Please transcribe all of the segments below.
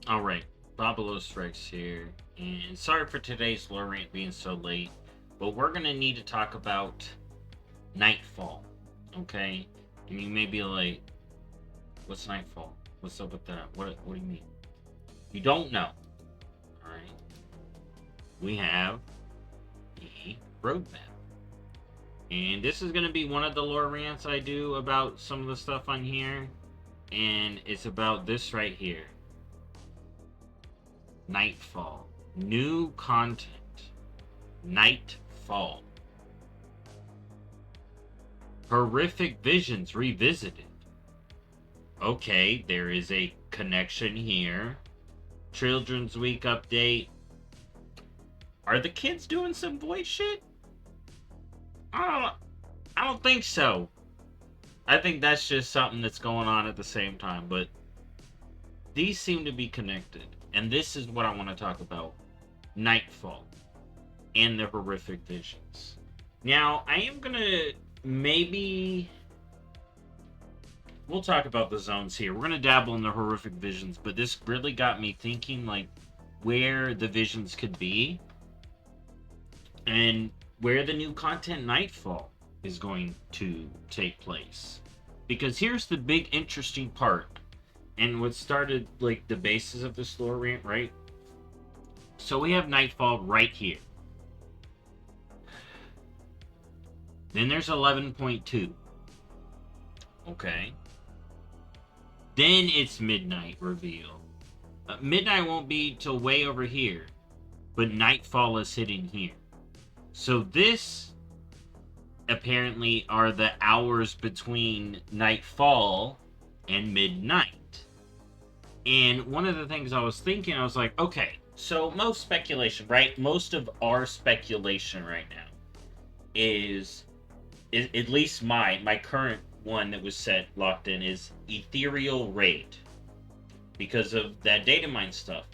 Alright, BobalosRex here, and sorry for today's lore rant being so late, but we're gonna need to talk about Nightfall, okay? And you may be like, what's Nightfall? What's up with that? What do you mean? You don't know, alright? We have the roadmap. And this is gonna be one of the lore rants I do about some of the stuff on here, and it's about this right here. Nightfall. New content. Nightfall. Horrific Visions Revisited. Okay, there is a connection here. Children's Week update. Are the kids doing some voice shit? I don't think so. I think that's just something that's going on at the same time, but these seem to be connected. And this is what I want to talk about. Nightfall and the horrific visions. Now, I am gonna maybe we'll talk about the zones here. We're gonna dabble in the horrific visions, but this really got me thinking like where the visions could be and where the new content Nightfall is going to take place. Because here's the big interesting part, and what started like the basis of this lore rant, right? So we have Nightfall right here. Then there's 11.2. Okay. Then it's Midnight reveal. Midnight won't be till way over here, but Nightfall is hitting here. So this apparently are the hours between Nightfall and Midnight. And one of the things I was thinking, I was like, okay, so most speculation, right? Most of our speculation right now is at least my current one that was set locked in is Ethereal Raid because of that data mine stuff.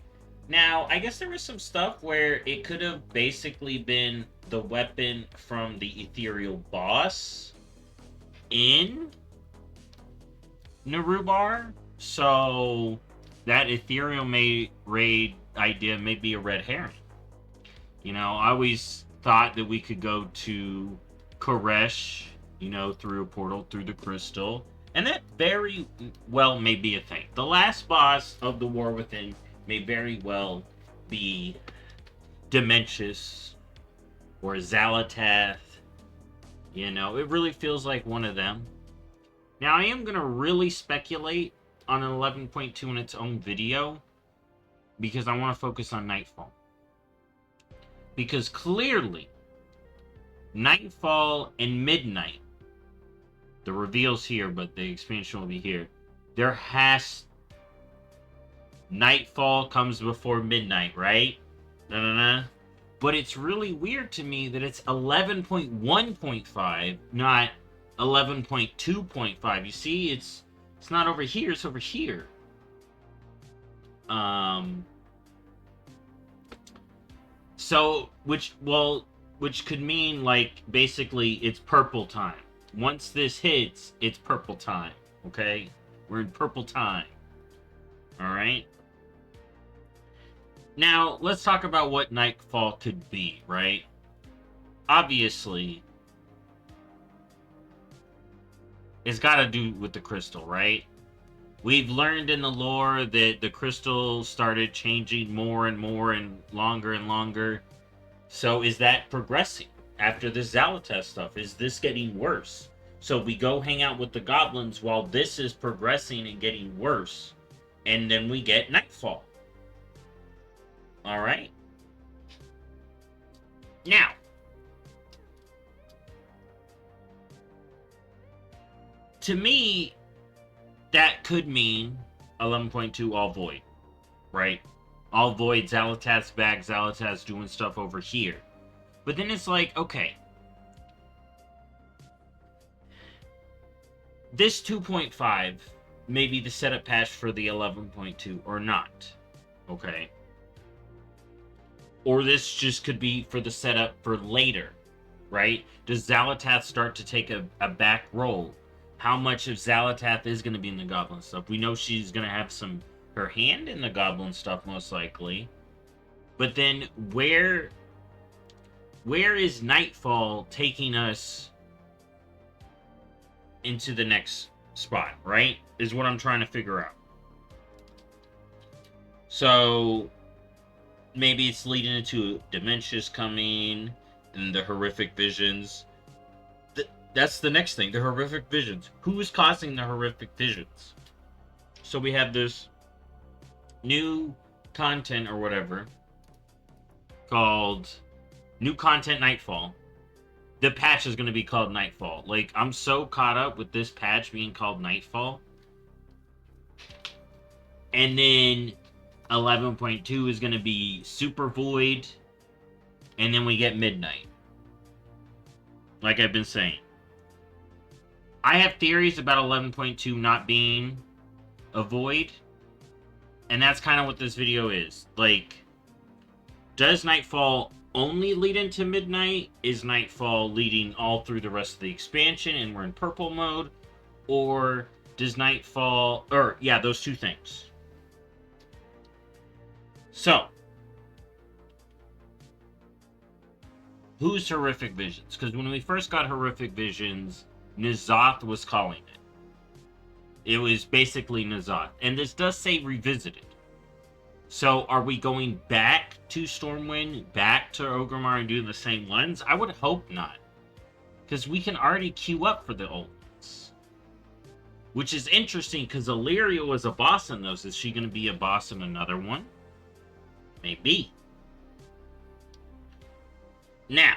Now, I guess there was some stuff where it could have basically been the weapon from the Ethereal boss in Narubar. So that Ethereal Raid idea may be a red herring. You know, I always thought that we could go to Koresh, you know, through a portal, through the crystal. And that very well may be a thing. The last boss of the War Within may very well be Dementius or Zalatath. You know, it really feels like one of them. Now, I am going to really speculate on an 11.2 in its own video because I want to focus on Nightfall. Because clearly, Nightfall and Midnight, the reveal's here, but the expansion will be here. There has... Nightfall comes before Midnight, right? Da-da-da. But it's really weird to me that it's 11.1.5, not 11.2.5. You see, it's not over here, it's over here. So, which could mean, like, basically, it's purple time. Once this hits, it's purple time, okay? We're in purple time. Alright? Now, let's talk about what Nightfall could be, right? Obviously, it's got to do with the crystal, right? We've learned in the lore that the crystal started changing more and more and longer. So is that progressing after the Zalatath stuff? Is this getting worse? So we go hang out with the goblins while this is progressing and getting worse. And then we get Nightfall. Alright? Now, to me, that could mean 11.2 all void, right? All void, Zalatath's back, Zalatath's doing stuff over here. But then it's like, okay, this 2.5 may be the setup patch for the 11.2 or not, okay? Or this just could be for the setup for later, right? Does Zalatath start to take a back role? How much of Zalatath is going to be in the Goblin stuff? We know she's going to have some her hand in the goblin stuff, most likely. But then where is Nightfall taking us into the next spot, right? Is what I'm trying to figure out. So maybe it's leading into dementia's coming and the horrific visions. That's the next thing, the horrific visions. Who is causing the horrific visions? So we have this new content or whatever called New Content Nightfall. The patch is going to be called Nightfall. Like, I'm so caught up with this patch being called Nightfall. And then 11.2 is going to be Super Void. And then we get Midnight. Like I've been saying. I have theories about 11.2 not being a void. And that's kind of what this video is. Like, does Nightfall only lead into Midnight? Is Nightfall leading all through the rest of the expansion and we're in purple mode? Or does Nightfall... Or, yeah, those two things. So, who's Horrific Visions? Because when we first got Horrific Visions, N'Zoth was calling it. It was basically N'Zoth. And this does say Revisited. So, are we going back to Stormwind, back to Orgrimmar, and doing the same ones? I would hope not. Because we can already queue up for the old ones. Which is interesting, because Illyria was a boss in those. Is she going to be a boss in another one? Maybe. Now,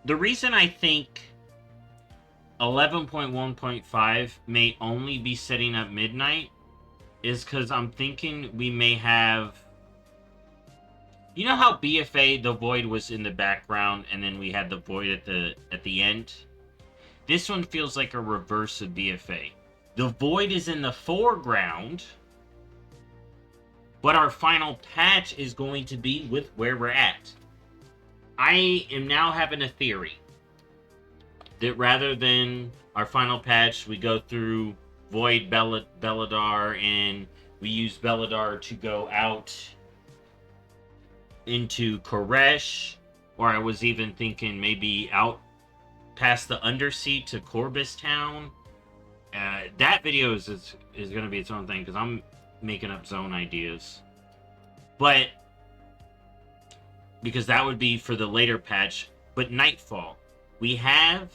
the reason I think 11.1.5 may only be setting up Midnight is because I'm thinking we may have... You know how BFA, the Void was in the background, and then we had the Void at the end? This one feels like a reverse of BFA. The Void is in the foreground, but our final patch is going to be with where we're at. I am now having a theory that rather than our final patch, we go through Void Beledar, and we use Beledar to go out into Koresh, or I was even thinking maybe out past the Undersea to Corbis Town. That video is going to be its own thing, because I'm making up zone ideas. But, because that would be for the later patch. But Nightfall, we have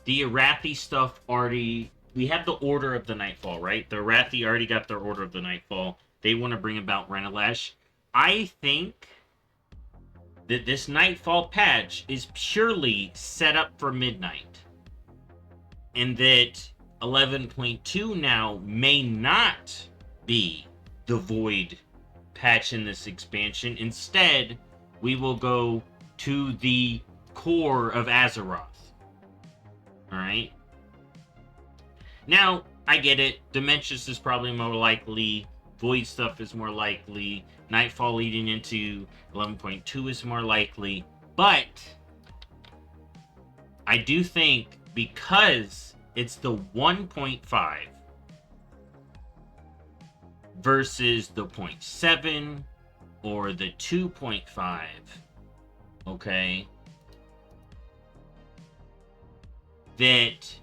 the Arathi stuff already. We have the Order of the Nightfall, right? The Arathi already got their Order of the Nightfall. They want to bring about Renalash. I think that this Nightfall patch is purely set up for Midnight. And that 11.2 now may not be the Void patch in this expansion. Instead, we will go to the core of Azeroth. Alright? Now, I get it. Dementious is probably more likely. Void stuff is more likely. Nightfall leading into 11.2 is more likely. But I do think because it's the 1.5 versus the 0.7 or the 2.5, okay, that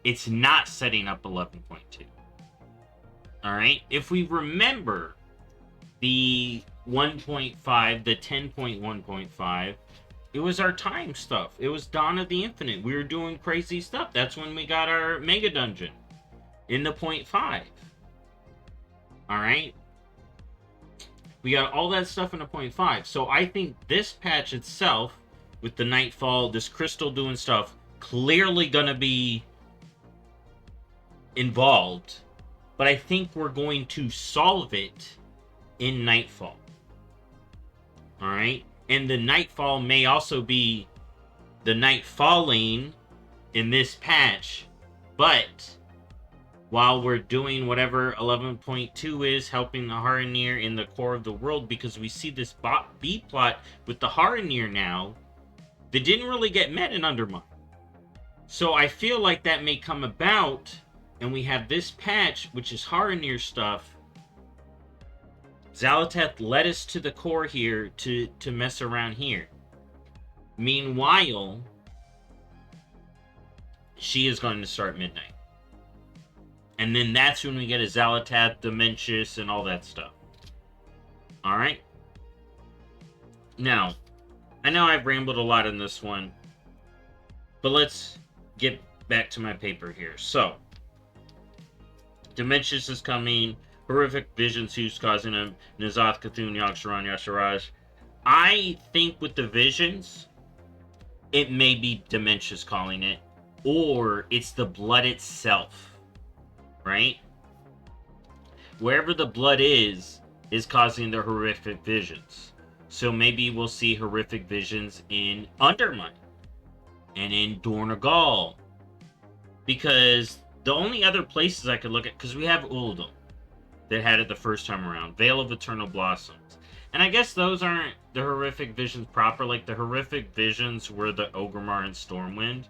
it's not setting up 11.2. Alright? If we remember the 1.5, the 10.1.5, it was our time stuff. It was Dawn of the Infinite. We were doing crazy stuff. That's when we got our Mega Dungeon in the 0.5. Alright? We got all that stuff in the 0.5. So I think this patch itself, with the Nightfall, this crystal doing stuff, clearly gonna be involved. But I think we're going to solve it in Nightfall. Alright? And the Nightfall may also be the night falling in this patch. But while we're doing whatever 11.2 is, helping the Haranir in the core of the world, because we see this B-plot with the Haranir now that didn't really get met in Undermine. So I feel like that may come about, and we have this patch, which is Haranir stuff. Xal'atath led us to the core here to mess around here. Meanwhile, she is going to start midnight. And then that's when we get a Xal'atath, Dementius, and all that stuff. Alright? Now, I know I've rambled a lot in this one, but let's get back to my paper here. So, Dementius is coming, horrific visions who's causing him, N'Zoth, Cthulhu, Yogg-Saron, Yasharaj. I think with the visions, it may be Dementius calling it, or it's the blood itself, right? Wherever the blood is causing the horrific visions. So maybe we'll see horrific visions in Undermine and in Dornagal, because the only other places I could look at, because we have Uldum that had it the first time around, Veil of Eternal Blossoms, and I guess those aren't the horrific visions proper. Like the horrific visions were the Orgrimmar and Stormwind.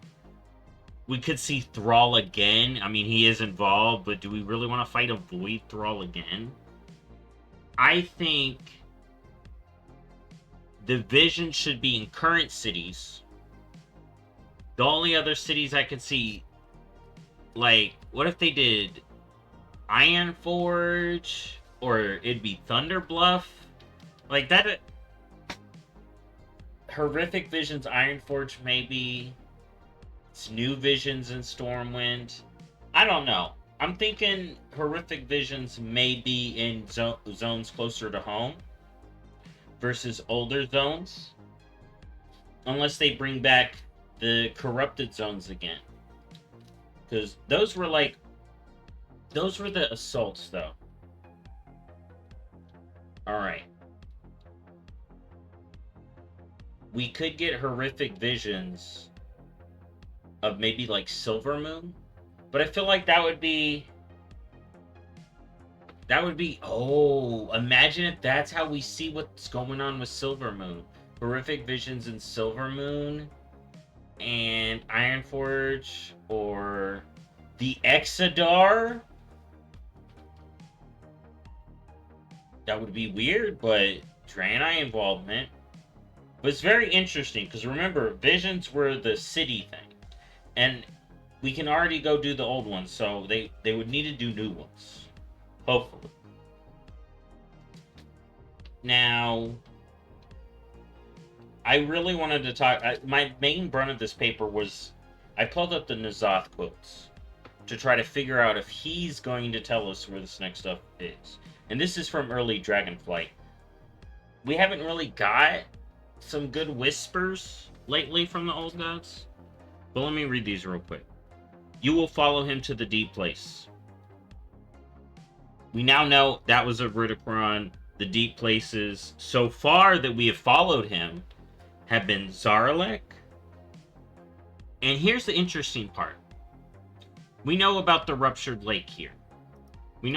We could see Thrall again. I mean, he is involved, but do we really want to fight a Void Thrall again? I think the vision should be in current cities. The only other cities I could see, like, what if they did Ironforge, or it'd be Thunderbluff? Like that. Horrific Visions, Ironforge, maybe. It's New Visions in Stormwind. I don't know. I'm thinking Horrific Visions may be in zones closer to home versus older zones, unless they bring back the corrupted zones again, because those were the assaults though. All right, we could get horrific visions of maybe like Silvermoon, but I feel like that would be oh, imagine if that's how we see what's going on with Silvermoon. Horrific visions in Silvermoon and Ironforge, or the Exodar. That would be weird, but Draenei involvement. But it's very interesting, because remember, visions were the city thing. And we can already go do the old ones, so they would need to do new ones. Hopefully. Now, I really wanted to talk. My main brunt of this paper was I pulled up the N'Zoth quotes to try to figure out if he's going to tell us where this next stuff is. And this is from early Dragonflight. We haven't really got some good whispers lately from the old gods. But let me read these real quick. You will follow him to the deep place. We now know that was a Ridicron. The deep places so far that we have followed him have been Zaralek. And here's the interesting part. We know about the Ruptured Lake here. And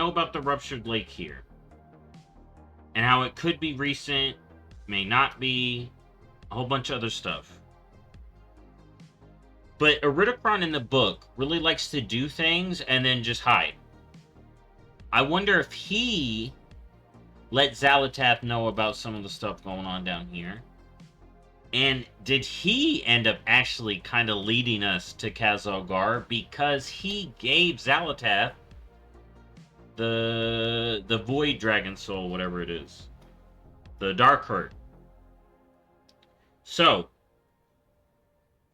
how it could be recent, may not be, a whole bunch of other stuff. But Iridikron in the book really likes to do things and then just hide. I wonder if he let Xal'atath know about some of the stuff going on down here. And did he end up actually kind of leading us to Khazalgar because he gave Xal'atath the Void Dragon Soul, whatever it is. The Dark Heart. So,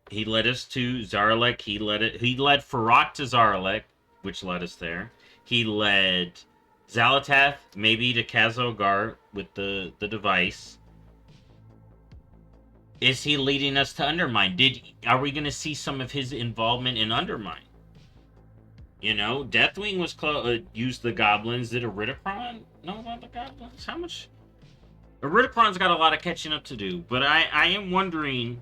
he led us to Zaralek. He led Farak to Zaralek, which led us there. He led Xal'atath maybe to Khazalgar with the device. Is he leading us to Undermine? Are we going to see some of his involvement in Undermine? You know, Deathwing was used the goblins. Did Iridikron know about the goblins? How much? Iridikron's got a lot of catching up to do, but I am wondering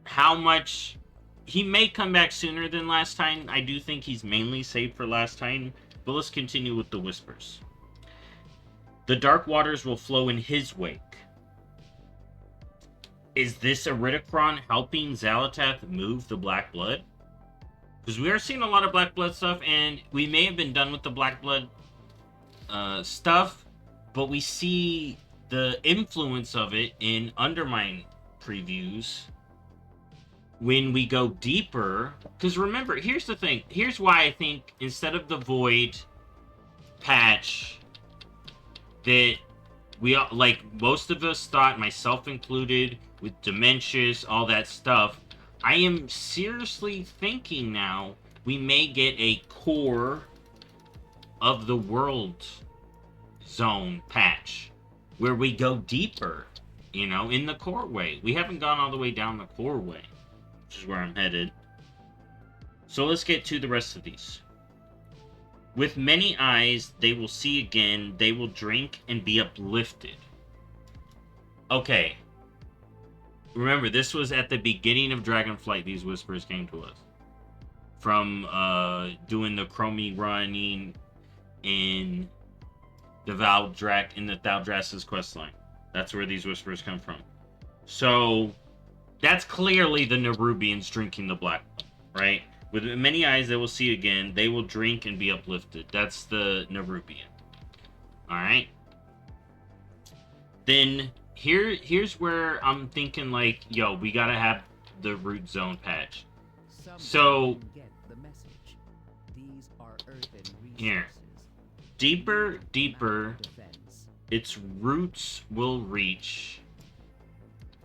how much. He may come back sooner than last time. I do think he's mainly saved for last time, but let's continue with the whispers. The dark waters will flow in his wake. Is this Iridikron helping Xal'atath move the black blood? Because we are seeing a lot of Black Blood stuff, and we may have been done with the Black Blood stuff, but we see the influence of it in Undermine previews when we go deeper. Because remember, here's the thing. Here's why I think instead of the Void patch that we all, like most of us thought, myself included, with Dementious, all that stuff, I am seriously thinking now we may get a core of the world zone patch where we go deeper, you know, in the core way. We haven't gone all the way down the core way, which is where I'm headed. So let's get to the rest of these. With many eyes, they will see again, they will drink and be uplifted. Okay. Remember, this was at the beginning of Dragonflight, these whispers came to us. From doing the Chromie running in the Thaldras's questline. That's where these whispers come from. So, that's clearly the Nerubians drinking the black blood, right? With many eyes they will see again, they will drink and be uplifted. That's the Nerubian. Alright? Then, here's where I'm thinking, like, yo, we gotta have the root zone patch. So, here. Deeper, its roots will reach.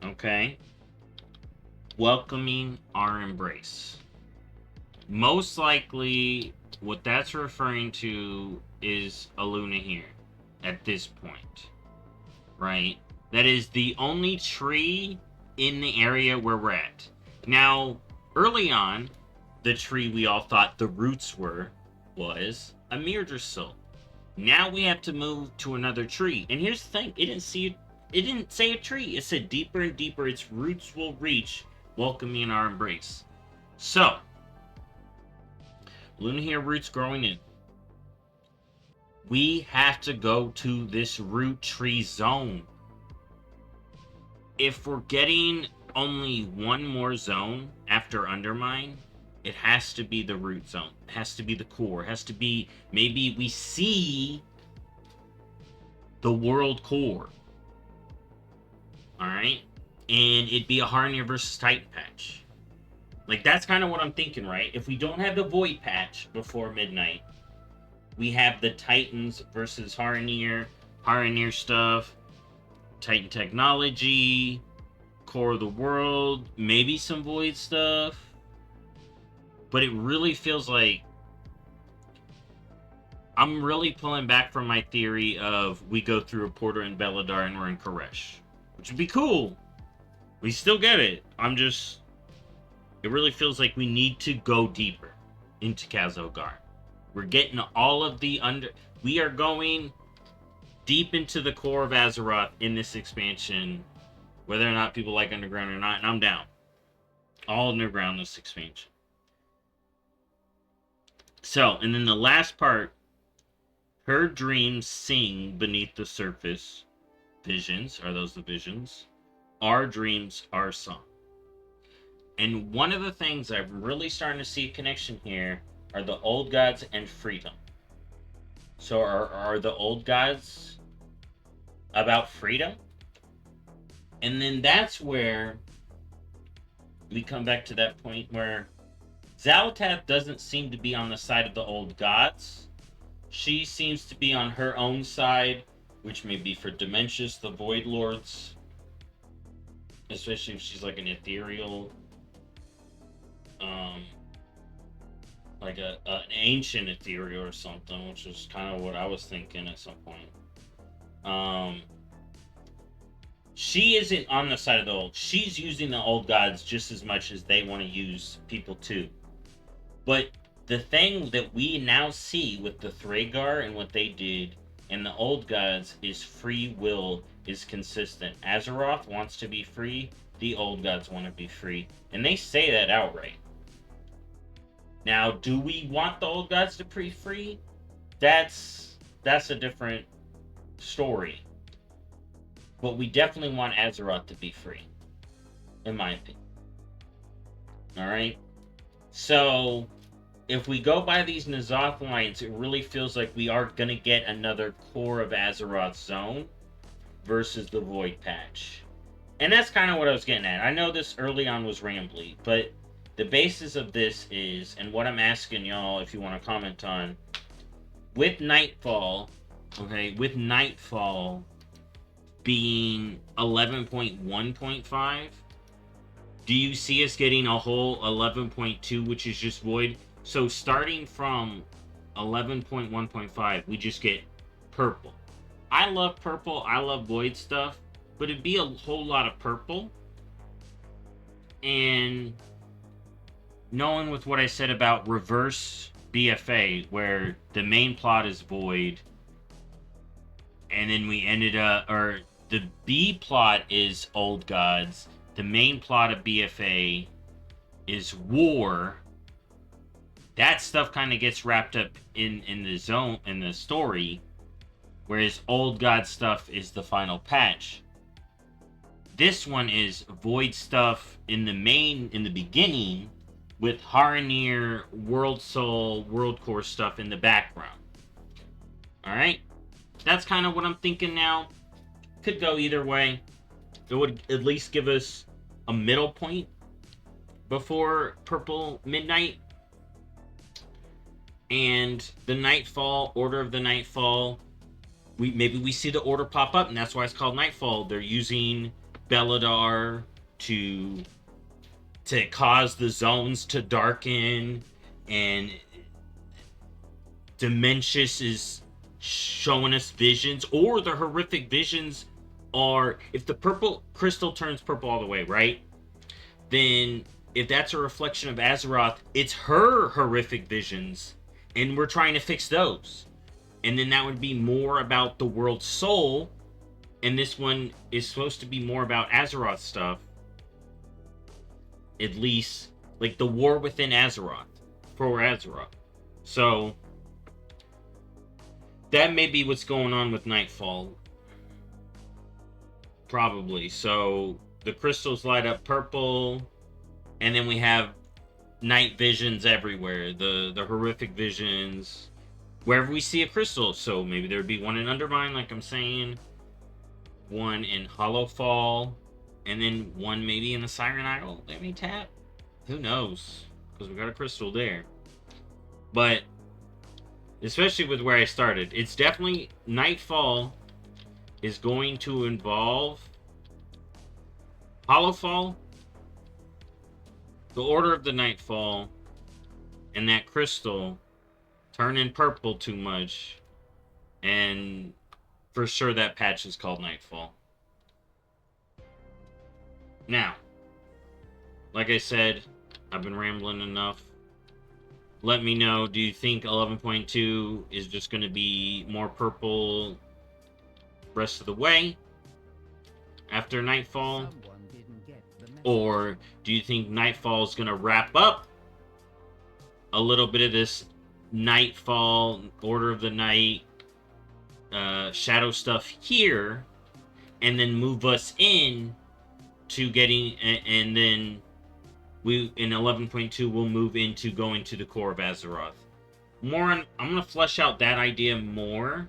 Okay? Welcoming our embrace. Most likely, what that's referring to is Aluna here, at this point. Right? That is the only tree in the area where we're at. Now, early on, the tree we all thought the roots was a Mirdrasil. Now we have to move to another tree. And here's the thing, it didn't say a tree. It said deeper and deeper its roots will reach, welcoming our embrace. So, Luna here, roots growing in. We have to go to this root tree zone. If we're getting only one more zone after Undermine, it has to be the root zone. It has to be the core. It has to be, maybe we see the world core. Alright? And it'd be a Harnier versus Titan patch. Like, that's kind of what I'm thinking, right? If we don't have the Void patch before midnight, we have the Titans versus Harnier stuff, Titan technology, core of the world, maybe some Void stuff. But it really feels like I'm really pulling back from my theory of we go through a portal in Beladar and we're in Koresh. Which would be cool. We still get it. It really feels like we need to go deeper into Kaz-O-Gar. We're getting all of the we are going deep into the core of Azeroth in this expansion, whether or not people like Underground or not, and I'm down. All Underground this expansion. So, and then the last part, her dreams sing beneath the surface. Visions, are those the visions? Our dreams, our song. And one of the things I'm really starting to see a connection here are the old gods and freedom. So are the old gods about freedom? And then that's where we come back to that point where Xal'atath doesn't seem to be on the side of the old gods. She seems to be on her own side, which may be for Dementious, the Void Lords. Especially if she's like an ethereal, like an ancient ethereal or something, which is kind of what I was thinking at some point. She isn't on the side of the old. She's using the old gods just as much as they want to use people too. But the thing that we now see with the Thragar and what they did and the old gods is free will is consistent. Azeroth wants to be free. The old gods want to be free. And they say that outright. Now, do we want the old gods to be free? That's a different story. But we definitely want Azeroth to be free. In my opinion. Alright? So, if we go by these N'Zoth lines, it really feels like we are going to get another Core of Azeroth zone versus the Void patch. And that's kind of what I was getting at. I know this early on was rambly, but the basis of this is, and what I'm asking y'all if you want to comment on, with Nightfall, okay, with Nightfall being 11.1.5, do you see us getting a whole 11.2, which is just Void? So starting from 11.1.5, we just get purple. I love purple, I love Void stuff, but it'd be a whole lot of purple. And knowing with what I said about reverse BFA, where the main plot is Void, and then we ended up, or the B plot is Old Gods, the main plot of BFA is War. That stuff kind of gets wrapped up in the zone, in the story, whereas Old God stuff is the final patch. This one is Void stuff in the beginning, with Haranir, World Soul, World Core stuff in the background. Alright? That's kind of what I'm thinking now. Could go either way. It would at least give us a middle point before Purple Midnight. And the Nightfall, Order of the Nightfall, maybe we see the order pop up, and that's why it's called Nightfall. They're using Beladar to cause the zones to darken, and Dimensius is showing us visions, or the horrific visions are, if the purple crystal turns purple all the way, right? Then if that's a reflection of Azeroth, it's her horrific visions, and we're trying to fix those. And then that would be more about the world soul, and this one is supposed to be more about Azeroth stuff. At least, like the war within Azeroth, for Azeroth. So that may be what's going on with Nightfall. Probably. So the crystals light up purple, and then we have night visions everywhere. The horrific visions wherever we see a crystal. So maybe there'd be one in Undermine, like I'm saying, one in Hollowfall, and then one maybe in the Siren Idol that we tap. Who knows? Because we got a crystal there. But especially with where I started, it's definitely Nightfall is going to involve Hollowfall, the Order of the Nightfall, and that crystal turning purple too much, and for sure that patch is called Nightfall. Now, like I said, I've been rambling enough. Let me know, do you think 11.2 is just going to be more purple rest of the way after Nightfall? Or do you think Nightfall is going to wrap up a little bit of this Nightfall, Order of the Night, shadow stuff here, and then move us in to getting, and then we in 11.2 we'll move into going to the core of Azeroth. I'm gonna flesh out that idea more.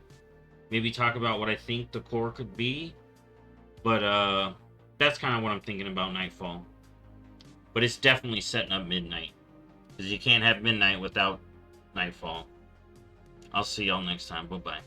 Maybe talk about what I think the core could be, but that's kind of what I'm thinking about Nightfall. But it's definitely setting up Midnight, because you can't have Midnight without Nightfall. I'll see y'all next time. Bye bye.